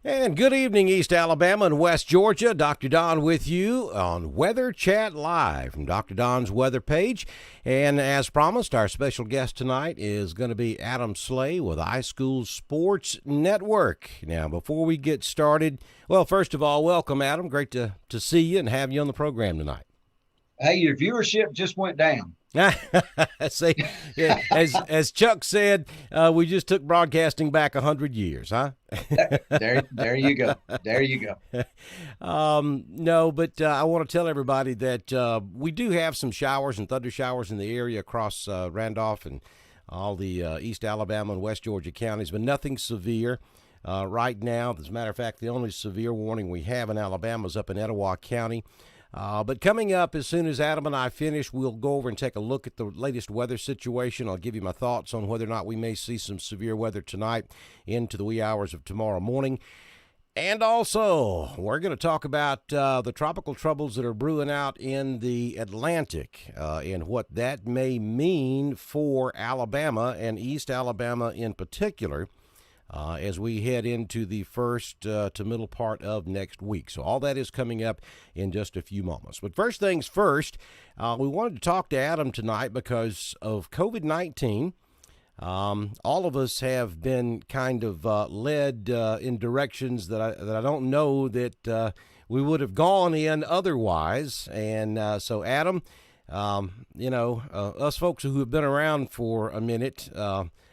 And good evening, East Alabama and West Georgia. Dr. Don with you on Weather Chat Live from Dr. Don's weather page. And as promised, our special guest tonight is going to be Adam Slay with iSchool Sports Network. Now, before we get started, well, first of all, welcome, Adam. Great to see you and have you on the program tonight. Hey, your viewership just went down. See, yeah, as Chuck said, we just took broadcasting back 100 years, huh? There you go. There you go. No, but I want to tell everybody that we do have some showers and thunder showers in the area across Randolph and all the East Alabama and West Georgia counties, but nothing severe right now. As a matter of fact, the only severe warning we have in Alabama is up in Etowah County. But coming up, as soon as Adam and I finish, we'll go over and take a look at the latest weather situation. I'll give you my thoughts on whether or not we may see some severe weather tonight into the wee hours of tomorrow morning. And also, we're going to talk about the tropical troubles that are brewing out in the Atlantic and what that may mean for Alabama and East Alabama in particular. As we head into the first to middle part of next week. So all that is coming up in just a few moments. But first things first, we wanted to talk to Adam tonight because of COVID-19. All of us have been kind of led in directions that I don't know that we would have gone in otherwise. And so, Adam, us folks who have been around for a minute,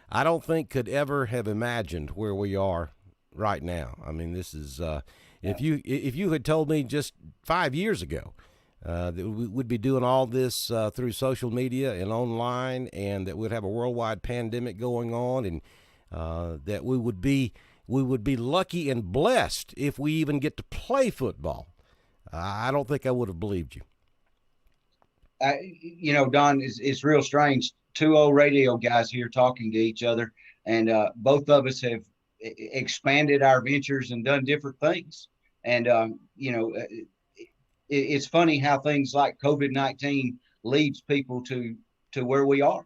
I don't think could ever have imagined where we are right now. I mean, this is if you had told me just 5 years ago that we would be doing all this through social media and online, and that we'd have a worldwide pandemic going on, and that we would be lucky and blessed if we even get to play football, I don't think I would have believed you. Don, it's real strange. Two old radio guys here talking to each other, and both of us have expanded our ventures and done different things. And it's funny how things like COVID-19 leads people to where we are.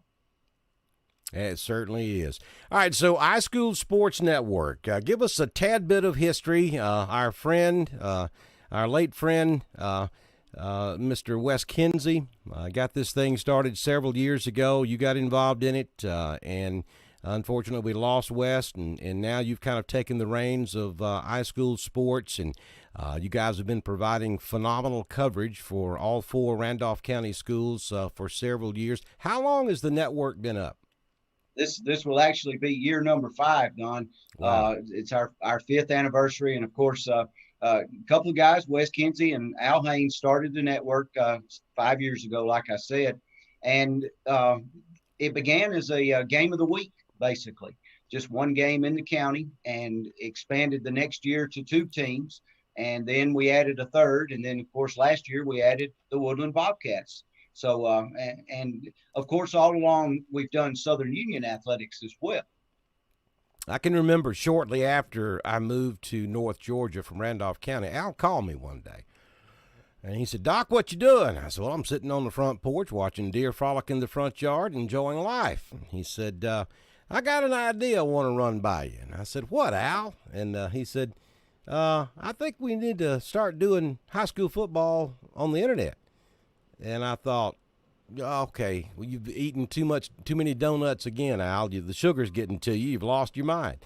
It certainly is. All right, so iSchool Sports Network. Give us a tad bit of history. Our late friend, Mr. Wes Kinsey got this thing started several years ago. You got involved in it, and unfortunately we lost Wes, and now you've kind of taken the reins of iSchool Sports, and you guys have been providing phenomenal coverage for all four Randolph County schools for several years. How long has the network been up? This will actually be year number 5, Don. Wow. It's our 5th anniversary, and of course, a couple of guys, Wes Kinsey and Al Haynes, started the network 5 years ago, like I said. And it began as a game of the week, basically. Just one game in the county, and expanded the next year to 2 teams. And then we added a third. And then, of course, last year we added the Woodland Bobcats. So, and of course, all along we've done Southern Union athletics as well. I can remember shortly after I moved to North Georgia from Randolph County, Al called me one day, and he said, "Doc, what you doing?" I said, "Well, I'm sitting on the front porch watching deer frolic in the front yard, enjoying life." And he said, "I got an idea I want to run by you." And I said, "What, Al?" And he said, "I think we need to start doing high school football on the internet." And I thought, okay, well, you've eaten too many donuts again, Al. The sugar's getting to you. You've lost your mind.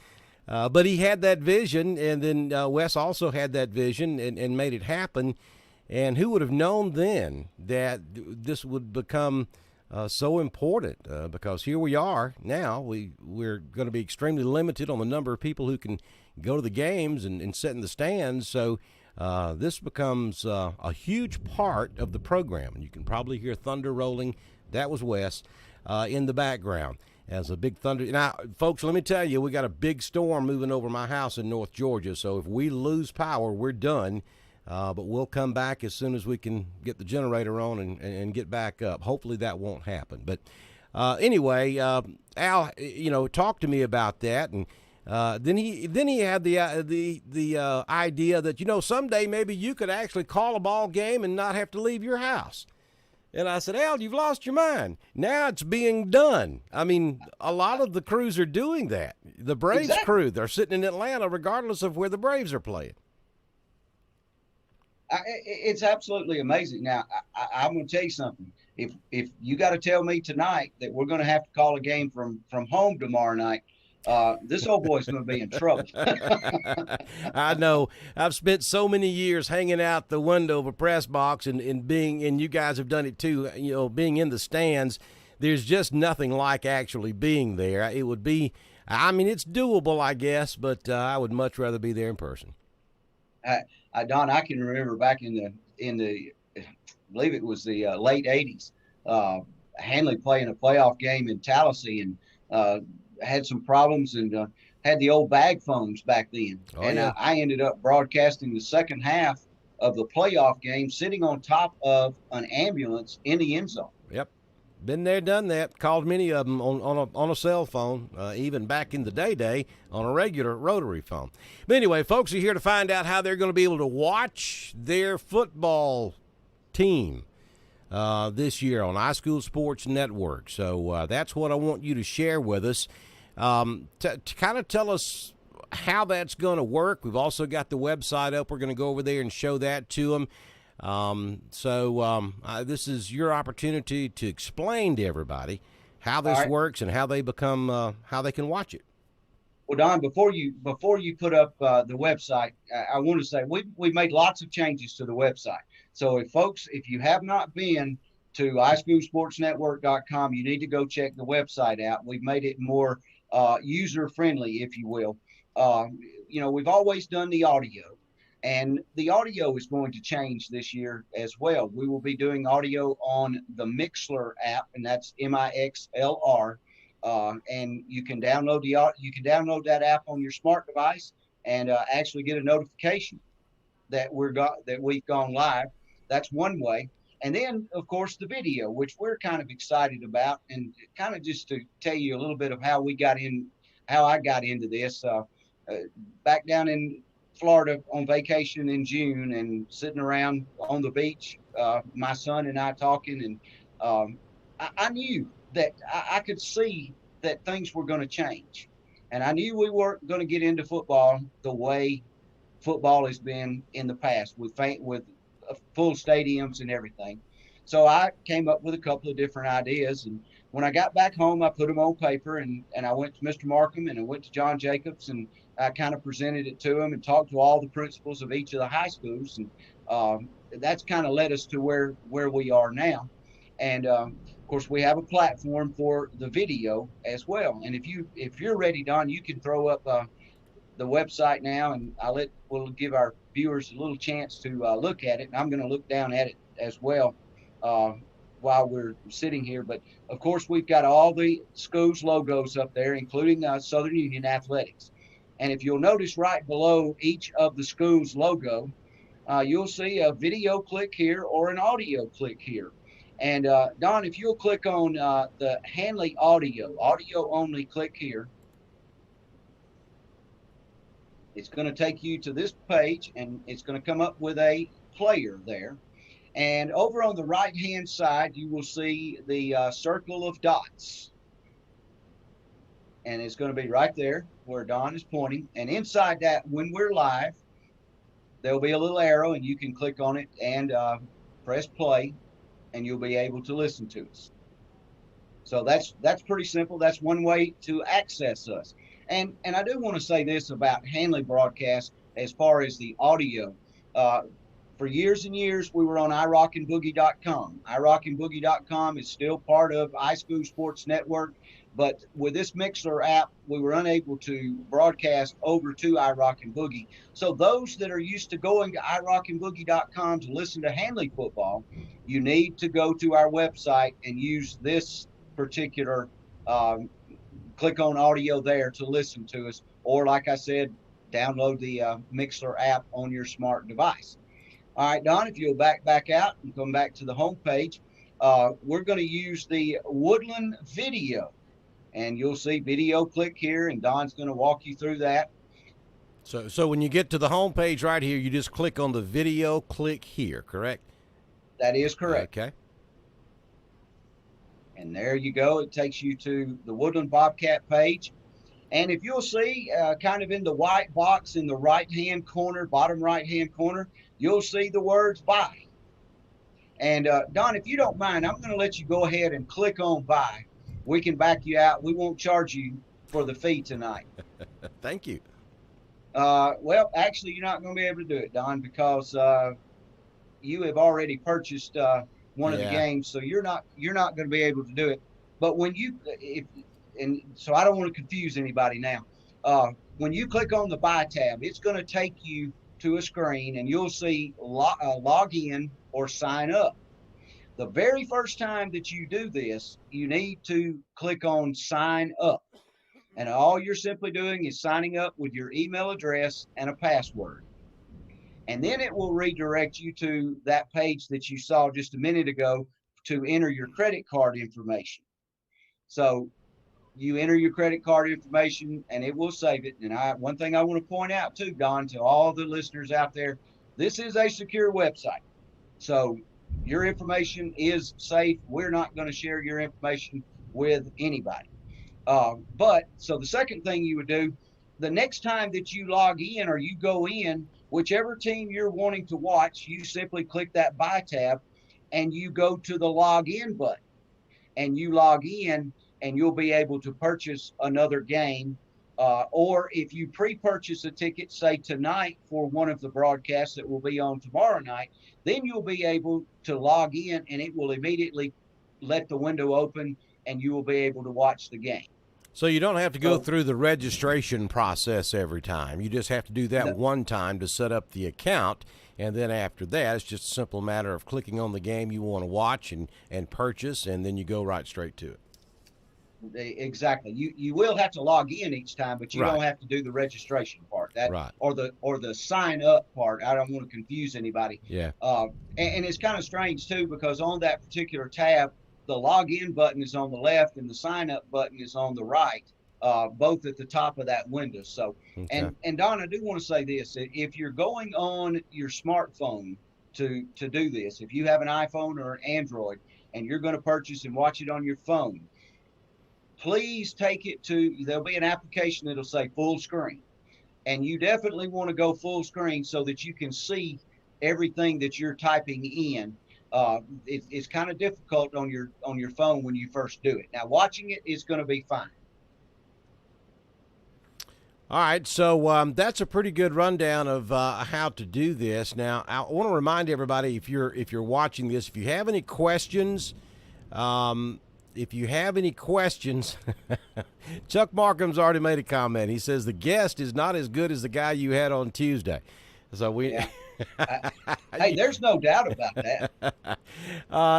But he had that vision, and then Wes also had that vision and made it happen. And who would have known then that this would become so important? Because here we are now. We're going to be extremely limited on the number of people who can go to the games and sit in the stands. So this becomes a huge part of the program. And you can probably hear thunder rolling. That was Wes in the background as a big thunder. Now, folks, let me tell you, we got a big storm moving over my house in North Georgia. So if we lose power, we're done. But we'll come back as soon as we can get the generator on and get back up. Hopefully that won't happen. But anyway, Al, talk to me about that. And then he had the idea that someday maybe you could actually call a ball game and not have to leave your house. And I said, Al, you've lost your mind. Now it's being done. I mean, a lot of the crews are doing that. The Braves Exactly. crew, they're sitting in Atlanta regardless of where the Braves are playing. It's absolutely amazing. Now, I'm going to tell you something. If you got to tell me tonight that we're going to have to call a game from home tomorrow night, this old boy's going to be in trouble. I know. I've spent so many years hanging out the window of a press box and being, and you guys have done it too, being in the stands. There's just nothing like actually being there. It would be, I mean, it's doable, I guess, but I would much rather be there in person. Don, I can remember back in the I believe it was the late '80s, Hanley playing a playoff game in Tallahassee and had some problems and had the old bag phones back then. Oh, and yeah. I ended up broadcasting the second half of the playoff game sitting on top of an ambulance in the end zone. Yep. Been there, done that. Called many of them on a cell phone, even back in the day on a regular rotary phone. But anyway, folks are here to find out how they're going to be able to watch their football team this year on iSchool Sports Network. So that's what I want you to share with us. To kind of tell us how that's going to work. We've also got the website up. We're going to go over there and show that to them. This is your opportunity to explain to everybody how this works and how they become how they can watch it. Well, Don, before you put up the website, I want to say we made lots of changes to the website. So if you have not been to iSchoolSportsNetwork.com, you need to go check the website out. We've made it more user friendly, if you will. We've always done the audio. And the audio is going to change this year as well. We will be doing audio on the Mixlr app, and that's Mixlr. And you can download that app on your smart device and actually get a notification that we've gone live. That's one way. And then, of course, the video, which we're kind of excited about, and kind of just to tell you a little bit of how I got into this. Back down in Florida on vacation in June and sitting around on the beach, my son and I talking, and I knew that I could see that things were going to change, and I knew we weren't going to get into football the way football has been in the past with full stadiums and everything. So I came up with a couple of different ideas, and when I got back home, I put them on paper, and I went to Mr. Markham and I went to John Jacobs, and I kind of presented it to him and talked to all the principals of each of the high schools. And that's kind of led us to where we are now. And of course, we have a platform for the video as well. And if you're ready, Don, you can throw up the website now, and we'll give our viewers a little chance to look at it. And I'm going to look down at it as well while we're sitting here. But of course, we've got all the schools' logos up there, including Southern Union Athletics. And if you'll notice right below each of the school's logo, you'll see a video click here or an audio click here. And Don, if you'll click on the Hanley audio only, click here. It's going to take you to this page, and it's going to come up with a player there. And over on the right-hand side, you will see the circle of dots. And it's going to be right there where Don is pointing. And inside that, when we're live, there'll be a little arrow, and you can click on it and press play, and you'll be able to listen to us. So that's pretty simple. That's one way to access us. And I do want to say this about Hanley Broadcast as far as the audio. For years and years, we were on iRockandBoogie.com. iRockandBoogie.com is still part of iSchool Sports Network, but with this Mixlr app, we were unable to broadcast over to iRockandBoogie. So those that are used to going to iRockandBoogie.com to listen to Hanley football, you need to go to our website and use this particular click on audio there to listen to us, or like I said, download the Mixlr app on your smart device. All right, Don, if you'll back out and come back to the home page, we're going to use the Woodland video, and you'll see video click here, and Don's going to walk you through that. So when you get to the home page right here, you just click on the video click here, correct? That is correct. Okay. And there you go. It takes you to the Woodland Bobcat page. And if you'll see kind of in the white box in the right-hand corner, bottom right-hand corner, you'll see the words buy. And Don, if you don't mind, I'm going to let you go ahead and click on buy. We can back you out. We won't charge you for the fee tonight. Thank you. Well, actually, you're not going to be able to do it, Don, because you have already purchased one of the games, so you're not going to be able to do it. But when you and so I don't want to confuse anybody now. When you click on the buy tab, it's going to take you to a screen, and you'll see log in or sign up. The very first time that you do this, you need to click on sign up. And all you're simply doing is signing up with your email address and a password. And then it will redirect you to that page that you saw just a minute ago to enter your credit card information. So you enter your credit card information and it will save it. And one thing I want to point out too, Don, to all the listeners out there, this is a secure website. So your information is safe. We're not going to share your information with anybody. But so the second thing you would do, the next time that you log in or you go in, whichever team you're wanting to watch, you simply click that buy tab and you go to the login button and you log in and you'll be able to purchase another game. Or if you pre-purchase a ticket, say tonight for one of the broadcasts that will be on tomorrow night, then you'll be able to log in and it will immediately let the window open and you will be able to watch the game. So you don't have to go through the registration process every time. You just have to do that one time to set up the account, and then after that, it's just a simple matter of clicking on the game you want to watch and purchase, and then you go right straight to it. Exactly. You will have to log in each time, but you don't have to do the registration part. Or the sign up part. I don't want to confuse anybody. Yeah. And it's kind of strange too, because on that particular tab, the login button is on the left and the sign up button is on the right, both at the top of that window. So, and Don, I do want to say this: if you're going on your smartphone to do this, if you have an iPhone or an Android and you're going to purchase and watch it on your phone, please take it to, there'll be an application that'll say full screen, and you definitely want to go full screen so that you can see everything that you're typing in. It's kind of difficult on your phone when you first do it. Now, watching it is going to be fine. All right, so that's a pretty good rundown of how to do this. Now, I want to remind everybody, if you're watching this, if you have any questions, Chuck Markham's already made a comment. He says the guest is not as good as the guy you had on Tuesday. So we. Yeah. Hey, there's no doubt about that.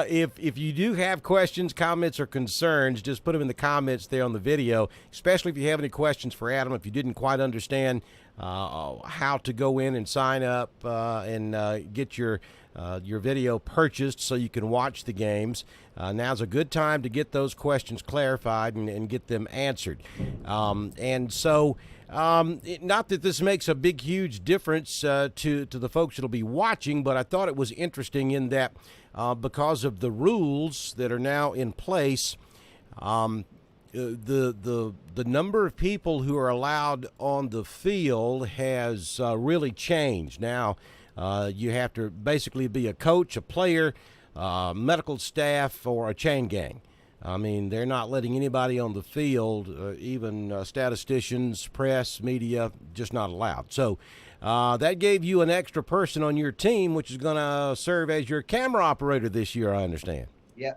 If you do have questions, comments, or concerns, just put them in the comments there on the video, especially if you have any questions for Adam, if you didn't quite understand how to go in and sign up and get your video purchased so you can watch the games. Now's a good time to get those questions clarified and get them answered. And so... not that this makes a big, huge difference to the folks that'll be watching, but I thought it was interesting in that because of the rules that are now in place, the number of people who are allowed on the field has really changed. Now you have to basically be a coach, a player, medical staff, or a chain gang. I mean, they're not letting anybody on the field, even statisticians, press, media, just not allowed. So that gave you an extra person on your team, which is going to serve as your camera operator this year, I understand. Yeah.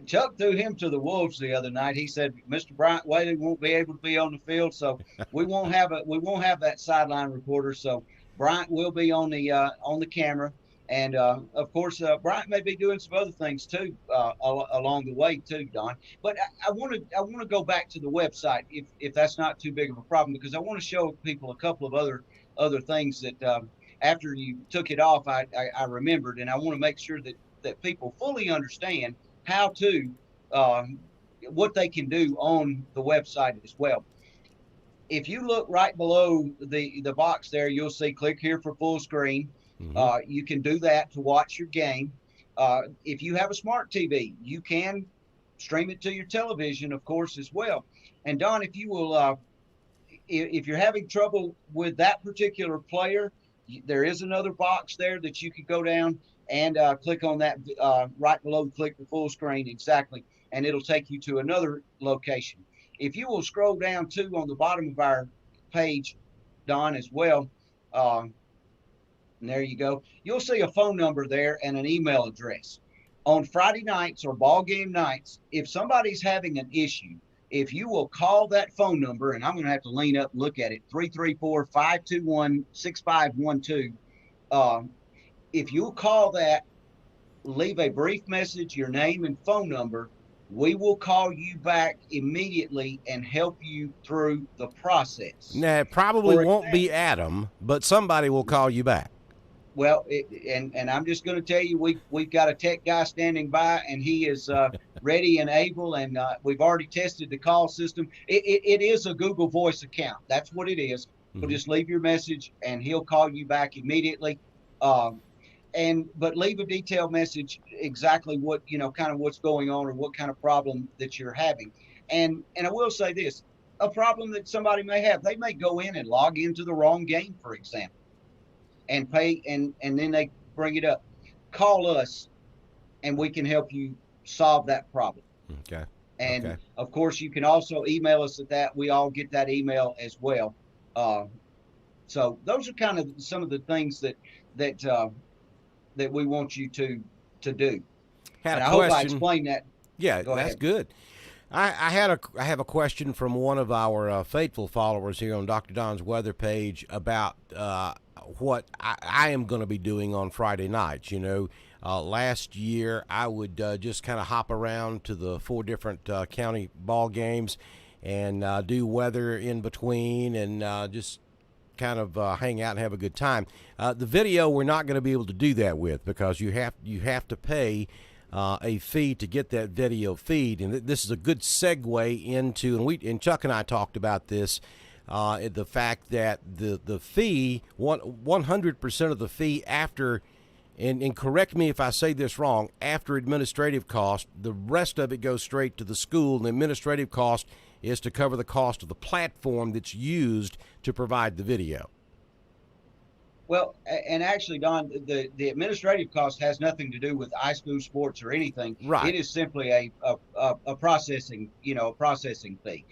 Chuck threw him to the wolves the other night. He said, Mr. Bryant Whaley won't be able to be on the field, so we won't have that sideline reporter. So Bryant will be on the camera. And, of course, Bryant may be doing some other things, too, along the way, too, Don. But I want to go back to the website, if that's not too big of a problem, because I want to show people a couple of other things that after you took it off, I remembered. And I want to make sure that people fully understand how to what they can do on the website as well. If you look right below the box there, you'll see click here for full screen. You can do that to watch your game. If you have a smart TV, you can stream it to your television, of course, as well. And Don, if you will, if you're having trouble with that particular player, there is another box there that you could go down and click on that right below, click the full screen, exactly, and it'll take you to another location. If you will scroll down too on the bottom of our page, Don, as well, and there you go, you'll see a phone number there and an email address. On Friday nights or ball game nights, if somebody's having an issue, if you will call that phone number, and I'm going to have to lean up and look at it, 334-521-6512. If you'll call that, leave a brief message, your name and phone number, we will call you back immediately and help you through the process. Now, it probably won't be Adam, but somebody will call you back. Well, and I'm just going to tell you, we've got a tech guy standing by, and he is ready and able, and we've already tested the call system. It is a Google Voice account. That's what it is. So just leave your message, and he'll call you back immediately. But leave a detailed message, exactly what, kind of what's going on or what kind of problem that you're having. And I will say this, a problem that somebody may have, they may go in and log into the wrong game, for example, and pay, and then they bring it up. Call us, and we can help you solve that problem. Okay. And of course, you can also email us at that. We all get that email as well. So those are kind of some of the things that we want you to do. I hope I explained that. Yeah, that's good. I have a question from one of our faithful followers here on Dr. Don's weather page about what I am going to be doing on Friday nights. Last year I would just kind of hop around to the 4 different county ball games and do weather in between and just kind of hang out and have a good time. The video we're not going to be able to do that with because you have to pay a fee to get that video feed, and this is a good segue into, and Chuck and I talked about this, the fact that the fee, 100% of the fee after, and correct me if I say this wrong, after administrative cost, the rest of it goes straight to the school, and the administrative cost is to cover the cost of the platform that's used to provide the video. Well, and actually, Don, the administrative cost has nothing to do with iSchool Sports or anything. Right. It is simply a processing, processing fee.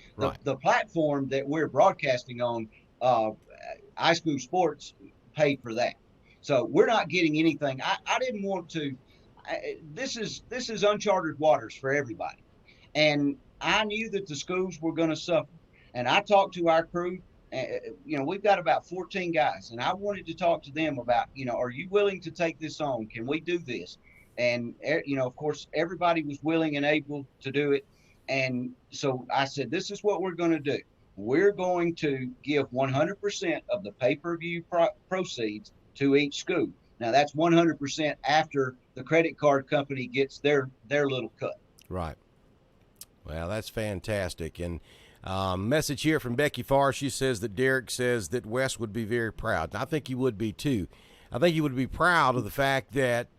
The platform that we're broadcasting on, iSchool Sports paid for that. So we're not getting anything. I didn't want to. This is uncharted waters for everybody, and I knew that the schools were going to suffer. And I talked to our crew. We've got about 14 guys, and I wanted to talk to them about, are you willing to take this on? Can we do this? And, of course, everybody was willing and able to do it. And so I said, this is what we're going to do. We're going to give 100% of the pay-per-view proceeds to each school. Now, that's 100% after the credit card company gets their little cut. Right. Well, that's fantastic. And message here from Becky Farr. She says that Derek says that Wes would be very proud. And I think he would be too. I think he would be proud of the fact that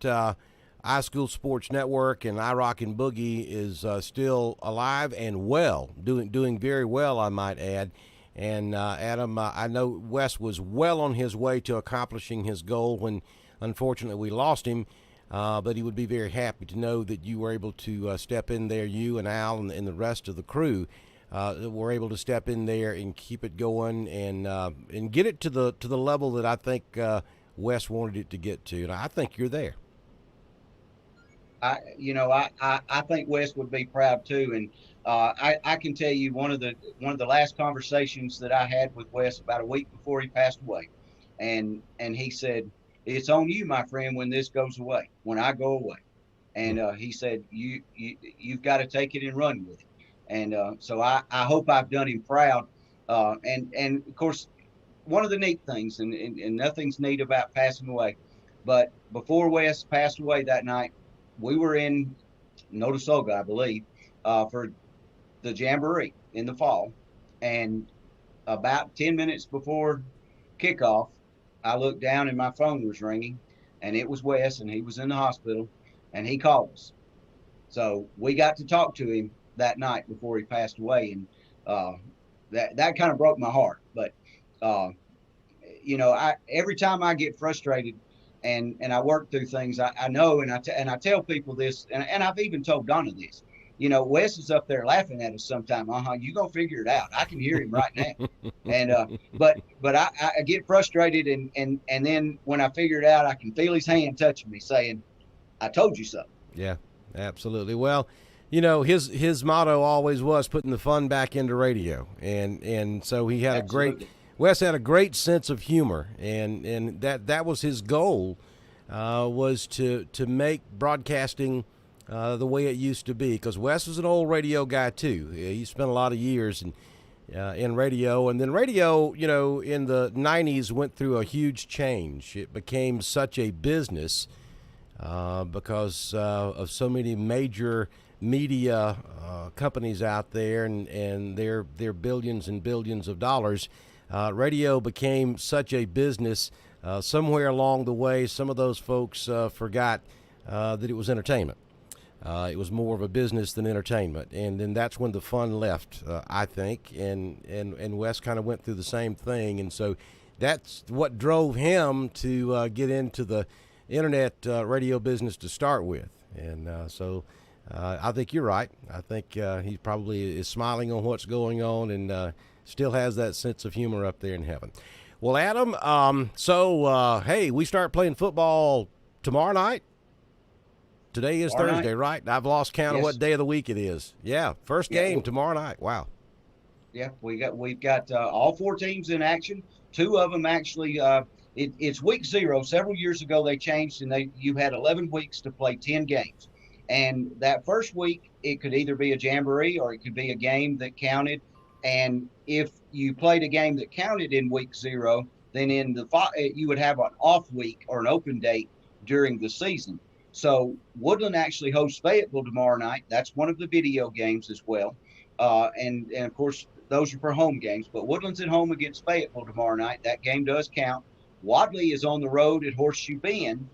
iSchool Sports Network and iRock and Boogie is still alive and well, doing very well, I might add. And Adam, I know Wes was well on his way to accomplishing his goal when, unfortunately, we lost him. But he would be very happy to know that you were able to step in there, you and Al and the rest of the crew. We're able to step in there and keep it going and get it to the level that I think Wes wanted it to get to, and I think you're there. I think Wes would be proud too, and I can tell you one of the last conversations that I had with Wes about a week before he passed away, and he said, "It's on you, my friend, when this goes away, when I go away," and he said, "You've got to take it and run with it." And so I hope I've done him proud. And of course, one of the neat things, and nothing's neat about passing away, but before Wes passed away that night, we were in Notasulga, I believe, for the Jamboree in the fall. And about 10 minutes before kickoff, I looked down and my phone was ringing, and it was Wes, and he was in the hospital, and he called us. So we got to talk to him that night before he passed away, and that kind of broke my heart. But I every time I get frustrated and I work through things, I know, and I tell people this, and I've even told Donna this. Wes is up there laughing at us sometime. You gonna figure it out. I can hear him right now. And but I get frustrated, and then when I figure it out, I can feel his hand touching me, saying, "I told you so." Yeah, absolutely. Well, his motto always was putting the fun back into radio, and so he had Absolutely. Wes had a great sense of humor, and that was his goal, was to make broadcasting the way it used to be. Because Wes was an old radio guy too. He spent a lot of years in radio, and then radio, in the '90s went through a huge change. It became such a business because of so many major media companies out there, and their billions and billions of dollars. Radio became such a business. Somewhere along the way, some of those folks forgot that it was entertainment. It was more of a business than entertainment, and then that's when the fun left, I think. And Wes kind of went through the same thing, and so that's what drove him to get into the internet radio business to start with. And so I think you're right. I think he probably is smiling on what's going on, and still has that sense of humor up there in heaven. Well, Adam, hey, we start playing football tomorrow night. Today is Tomorrow Thursday, night? right? I've lost count of Yes. what day of the week it is. Yeah, first game tomorrow night. Wow. Yeah, we've got all four teams in action. Two of them actually. It's week 0. Several years ago they changed, and you had 11 weeks to play 10 games. And that first week it could either be a jamboree or it could be a game that counted. And if you played a game that counted in week 0, then you would have an off week or an open date during the season. So Woodland actually hosts Fayetteville tomorrow night. That's one of the video games as well. And of course, those are for home games. But Woodland's at home against Fayetteville tomorrow night. That game does count. Wadley is on the road at Horseshoe Bend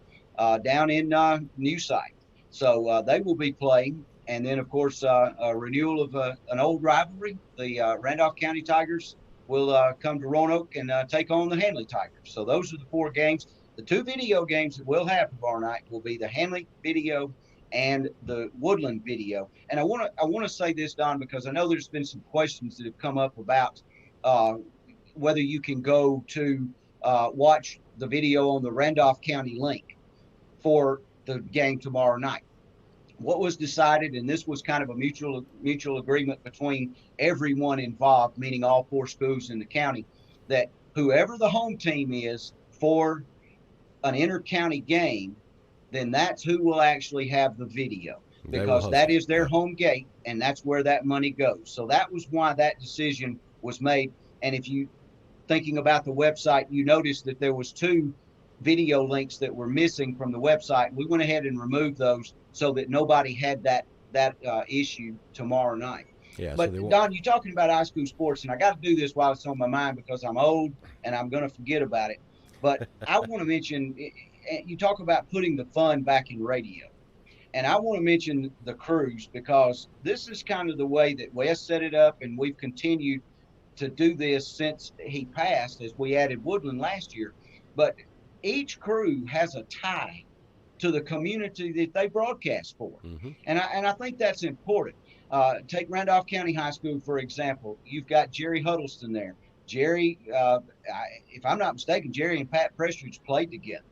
down in New Site. So they will be playing. And then, of course, a renewal of an old rivalry. The Randolph County Tigers will come to Roanoke and take on the Handley Tigers. So those are the 4 games. The 2 video games that we'll have tomorrow night will be the Handley video and the Woodland video. And I want to say this, Don, because I know there's been some questions that have come up about whether you can go to watch the video on the Randolph County link for the game tomorrow night. What was decided, and this was kind of a mutual agreement between everyone involved, meaning all 4 schools in the county, that whoever the home team is for an inter-county game, then that's who will actually have the video, because that is their home gate, and that's where that money goes. So that was why that decision was made. And if you thinking about the website, you noticed that there was 2 video links that were missing from the website. We went ahead and removed those so that nobody had that issue tomorrow night. Yeah, but so Don, you're talking about high school sports, and I got to do this while it's on my mind because I'm old and I'm going to forget about it. But I want to mention, you talk about putting the fun back in radio. And I want to mention the crews, because this is kind of the way that Wes set it up, and we've continued to do this since he passed, as we added Woodland last year. But each crew has a tie to the community that they broadcast for. Mm-hmm. And I think that's important. Take Randolph County High School, for example. You've got Jerry Huddleston there. Jerry, if I'm not mistaken, Jerry and Pat Prestridge played together.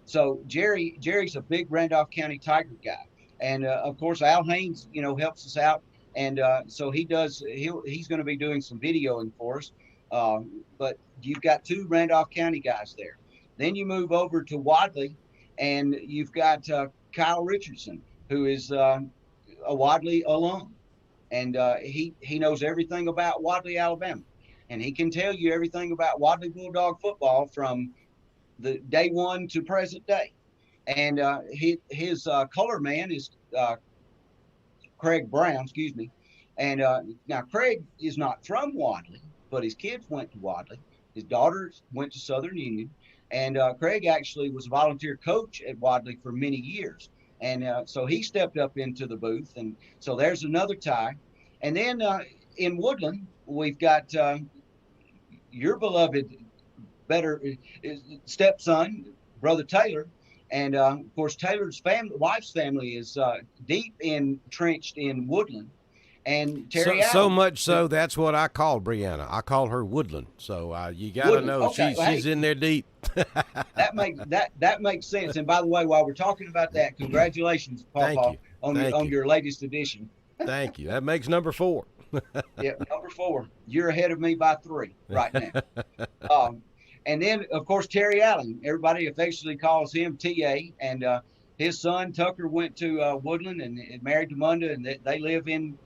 So Jerry's a big Randolph County Tiger guy. And of course, Al Haynes, helps us out. And so he's going to be doing some videoing for us. But you've got 2 Randolph County guys there. Then you move over to Wadley, and you've got Kyle Richardson, who is a Wadley alum. And he knows everything about Wadley, Alabama. And he can tell you everything about Wadley Bulldog football from the day one to present day. And his color man is Craig Brown, excuse me. And now Craig is not from Wadley, but his kids went to Wadley. His daughters went to Southern Union. And Craig actually was a volunteer coach at Wadley for many years. And so he stepped up into the booth. And so there's another tie. And then in Woodland, we've got your beloved better stepson, Brother Taylor. And of course, Taylor's wife's family is deep entrenched in Woodland. And Terry so Allen, much so that's what I call Brianna. I call her Woodland. So you got to know okay, she's in there deep. that makes sense. And by the way, while we're talking about that, congratulations, Pawpaw, on your latest edition. Thank you. That makes number 4. Yeah, number 4. You're ahead of me by 3 right now. And then, of course, Terry Allen. Everybody affectionately calls him TA. And his son Tucker went to Woodland and married to Munda, and they live in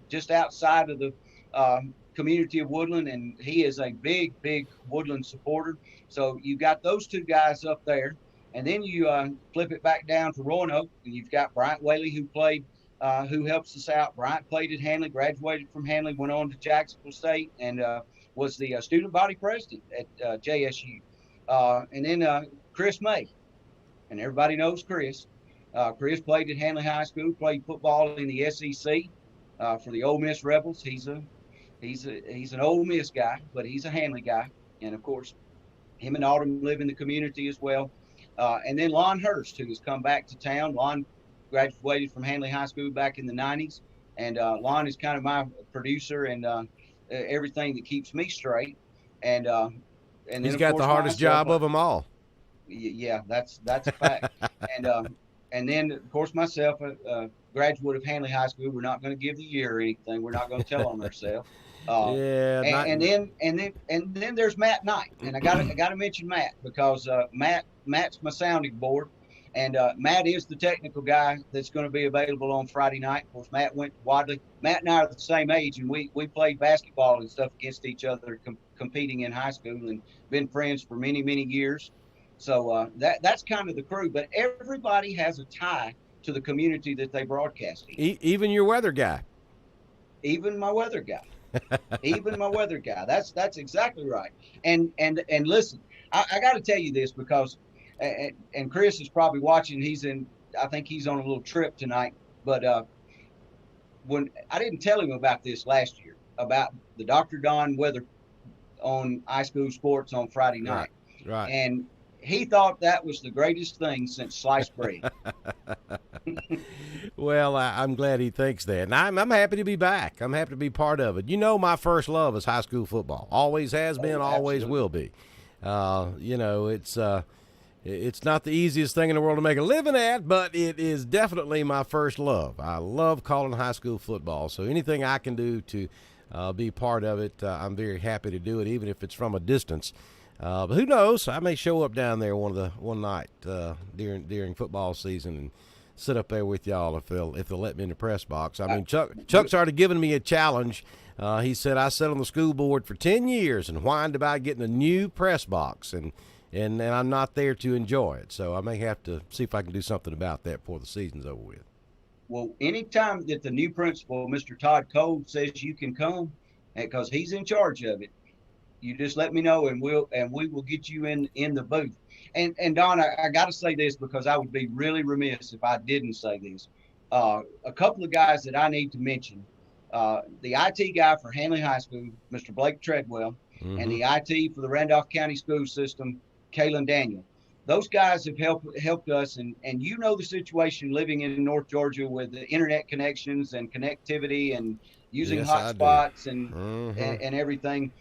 just outside of the community of Woodland, and he is a big Woodland supporter. So you got those 2 guys up there, and then you flip it back down to Roanoke, and you've got Bryant Whaley who helps us out. Bryant played at Handley, graduated from Handley, went on to Jacksonville State, and was the student body president at JSU. And then Chris May. And everybody knows Chris. Chris played at Handley High School, played football in the SEC for the Ole Miss Rebels. He's an Ole Miss guy, but he's a Handley guy. And of course, him and Autumn live in the community as well. And then Lon Hurst, who has come back to town. Lon graduated from Handley High School back in the 90s. And Lon is kind of my producer and everything that keeps me straight. And then, he's got the hardest job of them all. Yeah, that's a fact. And then of course myself, a graduate of Handley High School. We're not going to give the year or anything. We're not going to tell on ourselves. And then there's Matt Knight, and I got to mention Matt because Matt's my sounding board, and Matt is the technical guy that's going to be available on Friday night. Of course, Matt went to Wadley. Matt and I are the same age, and we played basketball and stuff against each other, competing in high school, and been friends for many years. So that's kind of the crew, but everybody has a tie to the community that they broadcast in. Even your weather guy. Even my weather guy. Even my weather guy. That's exactly right. And listen, I got to tell you this because, and Chris is probably watching. I think he's on a little trip tonight. But when I didn't tell him about this last year about the Dr. Don weather on iSchool Sports on Friday night, right. And he thought that was the greatest thing since sliced bread. Well, I'm glad he thinks that. And I'm happy to be back. I'm happy to be part of it. You know, my first love is high school football. Always has been, always will be. It's not the easiest thing in the world to make a living at, but it is definitely my first love. I love calling high school football. So anything I can do to be part of it, I'm very happy to do it, even if it's from a distance. But who knows? I may show up down there one night during football season and sit up there with y'all if they'll let me in the press box. I mean, Chuck's already given me a challenge. He said I sat on the school board for 10 years and whined about getting a new press box, and I'm not there to enjoy it. So I may have to see if I can do something about that before the season's over with. Well, anytime that the new principal, Mr. Todd Cole, says you can come, because he's in charge of it, you just let me know, and we will get you in the booth. And Don, I got to say this because I would be really remiss if I didn't say this. A couple of guys that I need to mention: the IT guy for Handley High School, Mr. Blake Treadwell, and the IT for the Randolph County School System, Kalen Daniel. Those guys have helped us, and you know the situation living in North Georgia with the internet connections and connectivity and using hotspots and everything.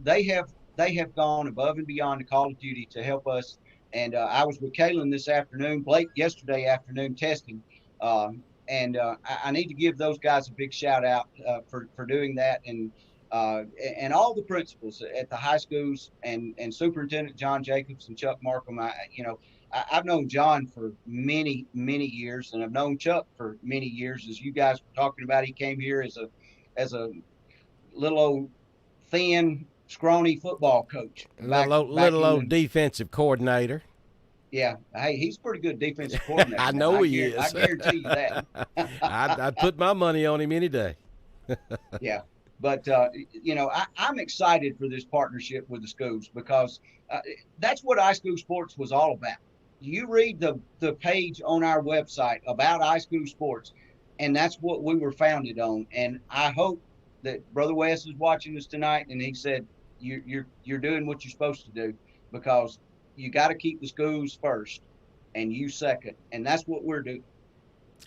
They have gone above and beyond the call of duty to help us. And I was with Kalen this afternoon, Blake yesterday afternoon testing. And I need to give those guys a big shout out for doing that. And all the principals at the high schools and Superintendent John Jacobs and Chuck Markham. I've known John for many years, and I've known Chuck for many years. As you guys were talking about, he came here as a little old thin, scrawny football coach. Little old defensive coordinator. Yeah. Hey, he's a pretty good defensive coordinator. I know he is. I guarantee you that. I'd put my money on him any day. Yeah. But, I'm excited for this partnership with the schools because that's what iSchool Sports was all about. You read the page on our website about iSchool Sports, and that's what we were founded on. And I hope that Brother Wes is watching us tonight, and he said you're doing what you're supposed to do, because you got to keep the schools first and you second, and that's what we're doing.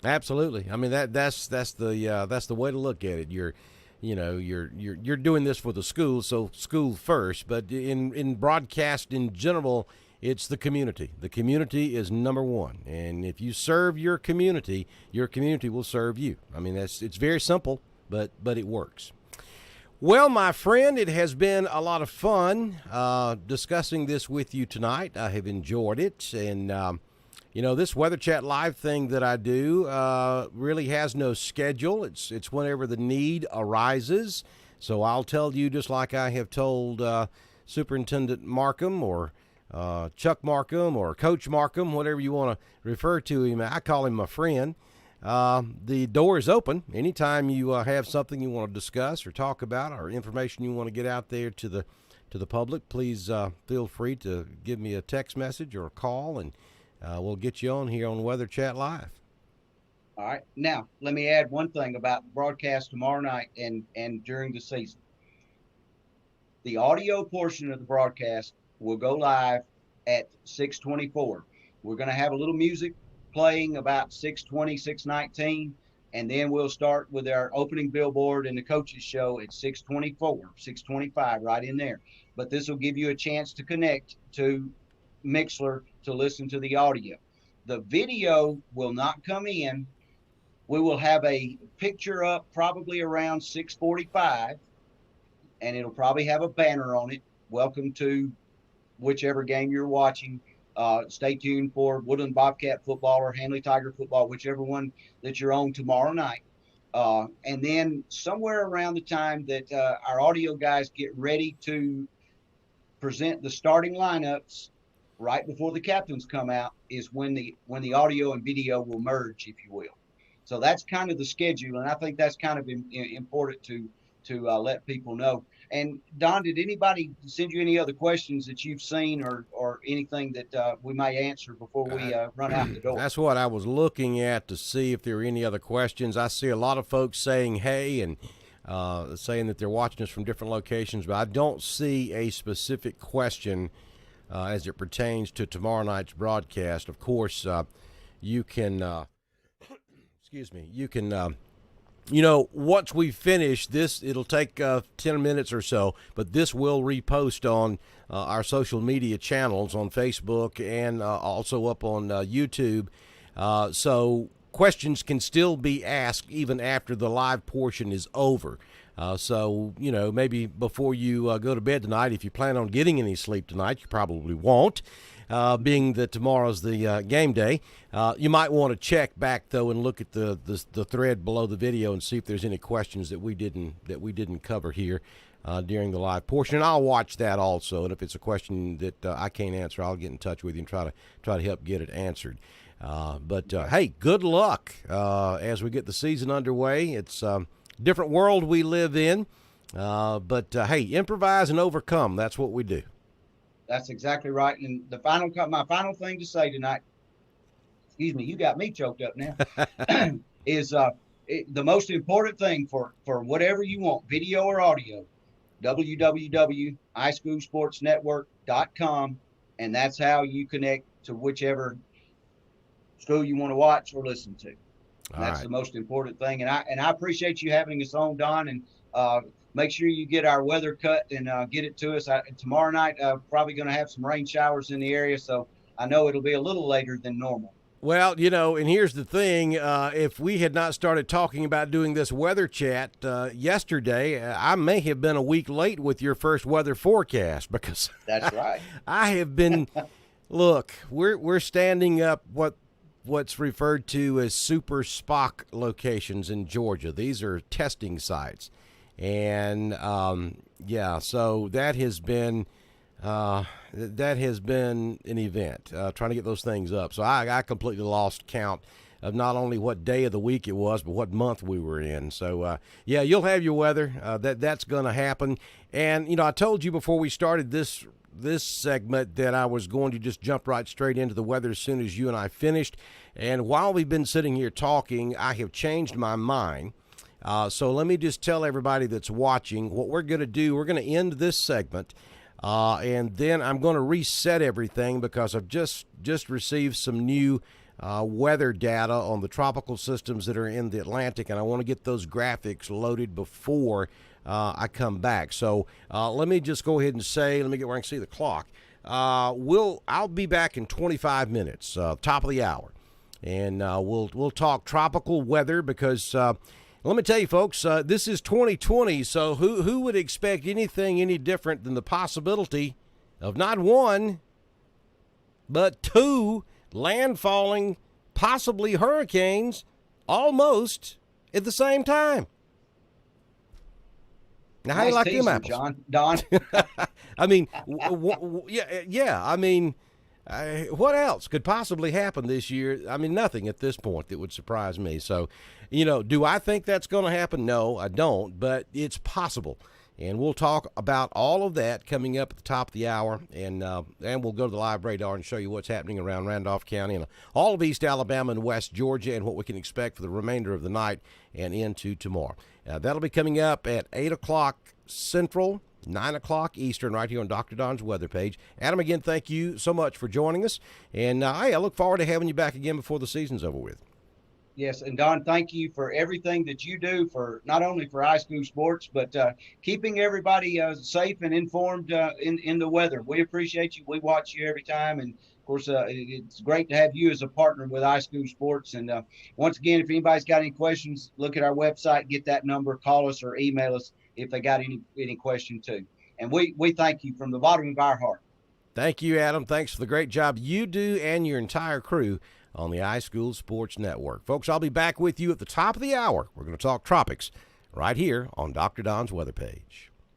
Absolutely. I mean that's the way to look at it. You're doing this for the school, so school first. But in broadcast in general, it's the community. The community is number one, and if you serve your community will serve you. I mean it's very simple, but it works. Well, my friend, it has been a lot of fun discussing this with you tonight. I have enjoyed it, and this Weather Chat Live thing that I do really has no schedule. It's whenever the need arises. So I'll tell you, just like I have told Superintendent Markham or Chuck Markham or Coach Markham, whatever you want to refer to him. I call him my friend. The door is open. Anytime you have something you want to discuss or talk about or information you want to get out there to the public, please feel free to give me a text message or a call, and we'll get you on here on Weather Chat Live. All right. Now, let me add one thing about the broadcast tomorrow night and during the season. The audio portion of the broadcast will go live at 6:24. We're going to have a little music playing about 6:20, 6:19, and then we'll start with our opening billboard and the coaches show at 6:24, 6:25, right in there. But this will give you a chance to connect to Mixler to listen to the audio. The video will not come in. We will have a picture up probably around 6:45, and it'll probably have a banner on it. Welcome to whichever game you're watching. Stay tuned for Woodland Bobcat football or Handley Tiger football, whichever one that you're on tomorrow night. And then somewhere around the time that our audio guys get ready to present the starting lineups, right before the captains come out, is when the audio and video will merge, if you will. So that's kind of the schedule, and I think that's kind of important to let people know. And Don, did anybody send you any other questions that you've seen or anything that we may answer before we run out the door? That's what I was looking at to see if there were any other questions. I see a lot of folks saying hey and saying that they're watching us from different locations, but I don't see a specific question as it pertains to tomorrow night's broadcast. Of course, you can, once we finish this, it'll take 10 minutes or so, but this will repost on our social media channels on Facebook and also up on YouTube. So questions can still be asked even after the live portion is over. So, maybe before you go to bed tonight, if you plan on getting any sleep tonight, you probably won't, being that tomorrow's the game day. You might want to check back, though, and look at the thread below the video and see if there's any questions that we didn't cover here during the live portion. And I'll watch that also, and if it's a question that I can't answer, I'll get in touch with you and try to help get it answered. But hey, good luck as we get the season underway. It's different world we live in, but hey, improvise and overcome. That's what we do. That's exactly right. And my final thing to say tonight, excuse me, you got me choked up now, is the most important thing for whatever you want, video or audio, www.ischoolsportsnetwork.com, and that's how you connect to whichever school you want to watch or listen to. That's the most important thing. And I appreciate you having us on, Don, and make sure you get our weather cut and get it to us. Tomorrow night, probably going to have some rain showers in the area, so I know it'll be a little later than normal. Well, and here's the thing. If we had not started talking about doing this weather chat yesterday, I may have been a week late with your first weather forecast because that's right. I have been – look, we're standing up what's referred to as super Spock locations in Georgia. These are testing sites. And, so that has been an event, trying to get those things up. So I completely lost count of not only what day of the week it was, but what month we were in. So, you'll have your weather. That's going to happen. And, I told you before we started this this segment that I was going to just jump right straight into the weather as soon as you and I finished. And while we've been sitting here talking, I have changed my mind. So let me just tell everybody that's watching what we're going to do. We're going to end this segment, and then I'm going to reset everything because I've just received some new weather data on the tropical systems that are in the Atlantic, and I want to get those graphics loaded before I come back. So let me just go ahead and say, let me get where I can see the clock. I'll be back in 25 minutes, top of the hour, and we'll talk tropical weather because let me tell you, folks, this is 2020, so who would expect anything any different than the possibility of not one, but two landfalling, possibly hurricanes, almost at the same time? Now, how Nice you like teasing, them apples? Don? I mean, yeah. I mean, what else could possibly happen this year? I mean, nothing at this point that would surprise me. So, do I think that's going to happen? No, I don't, but it's possible. And we'll talk about all of that coming up at the top of the hour, and we'll go to the live radar and show you what's happening around Randolph County and all of East Alabama and West Georgia and what we can expect for the remainder of the night and into tomorrow. That'll be coming up at 8 o'clock Central, 9 o'clock Eastern, right here on Dr. Don's weather page. Adam, again, thank you so much for joining us. And I look forward to having you back again before the season's over with. Yes, and Don, thank you for everything that you do for not only for iSchool Sports, but keeping everybody safe and informed in the weather. We appreciate you. We watch you every time, and of course, it's great to have you as a partner with iSchool Sports. And once again, if anybody's got any questions, look at our website, get that number, call us or email us if they got any question too. And we thank you from the bottom of our heart. Thank you, Adam. Thanks for the great job you do and your entire crew on the iSchool Sports Network. Folks, I'll be back with you at the top of the hour. We're going to talk tropics right here on Dr. Don's weather page.